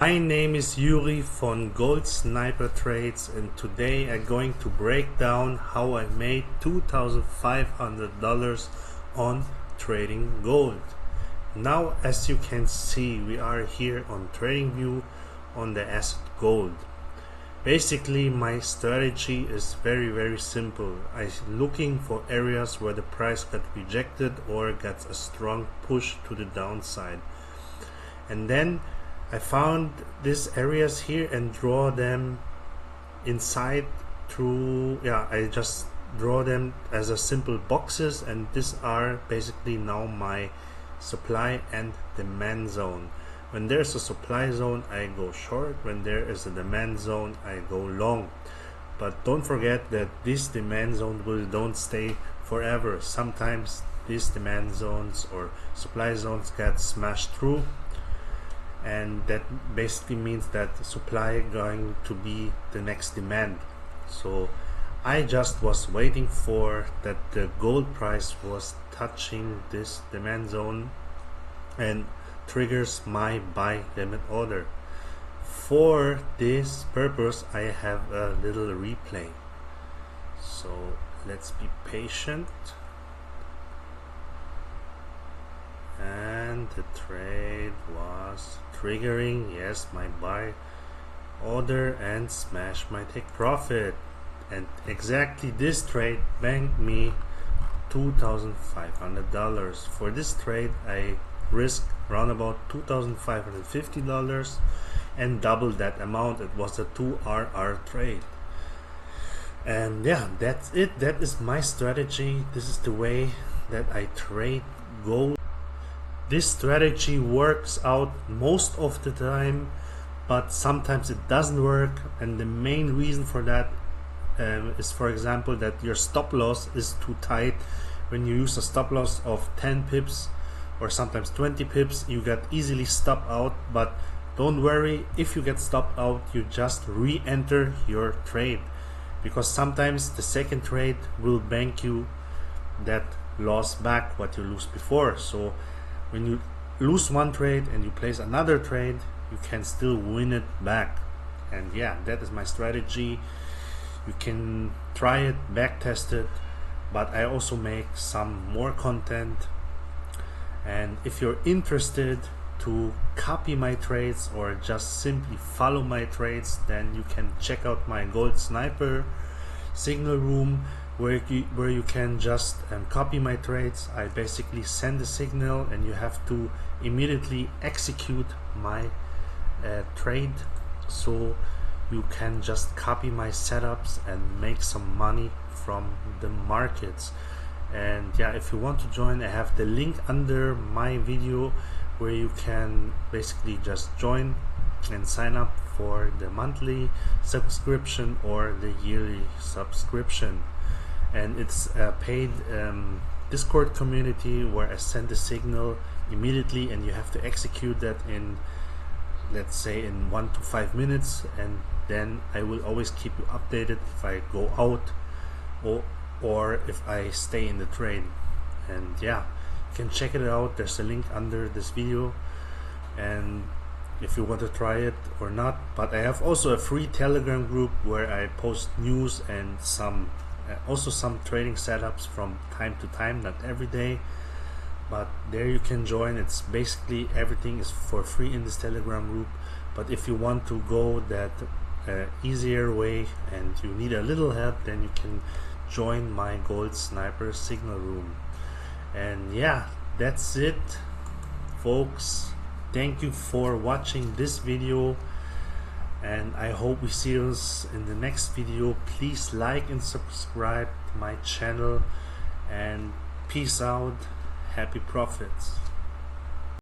My name is Yuri von Gold Sniper Trades, and today I'm going to break down how I made $2,500 on trading gold. Now, as you can see, we are here on TradingView on the asset gold. Basically, my strategy is very simple. I'm looking for areas where the price got rejected or got a strong push to the downside, and then I found these areas here and draw them inside through, I just draw them as a simple boxes, and these are basically now my supply and demand zone. When there's a supply zone, I go short. When there is a demand zone, I go long. But don't forget that this demand zone don't stay forever. Sometimes these demand zones or supply zones get smashed through, and that basically means that supply going to be the next demand. So I just was waiting for that the gold price was touching this demand zone and triggers my buy limit order. For this purpose, I have a little replay, so let's be patient. And the trade was triggering, yes, my buy order and smash my take profit, and exactly this trade banked me $2,500. For this trade I risked around about $2,550 and doubled that amount. It was a 2RR trade, and yeah, that's it. That is my strategy. This is the way that I trade gold. This strategy works out most of the time, but sometimes it doesn't work, and the main reason for that is, for example, that your stop loss is too tight. When you use a stop loss of 10 pips or sometimes 20 pips, you get easily stopped out. But don't worry, if you get stopped out, you just re-enter your trade, because sometimes the second trade will bank you that loss back what you lose before. So when you lose one trade and you place another trade, you can still win it back. And yeah, that is my strategy. You can try it, back test it, but I also make some more content. And if you're interested to copy my trades or just simply follow my trades, then you can check out my Gold Sniper signal room, where you can just copy my trades. I basically send a signal and you have to immediately execute my trade, so you can just copy my setups and make some money from the markets. And yeah, if you want to join, I have the link under my video where you can basically just join and sign up for the monthly subscription or the yearly subscription. And it's a paid Discord community where I send the signal immediately, and you have to execute that in, let's say, in 1 to 5 minutes, and then I will always keep you updated if I go out or if I stay in the trade. And yeah, you can check it out. There's a link under this video, and if you want to try it or not. But I have also a free Telegram group where I post news and also some trading setups from time to time, not every day, but there you can join. It's basically everything is for free in this Telegram group. But if you want to go that easier way and you need a little help, then you can join my Gold Sniper signal room. And yeah, that's it, folks. Thank you for watching this video, and I hope we see us in the next video. Please like and subscribe to my channel, and peace out. Happy profits.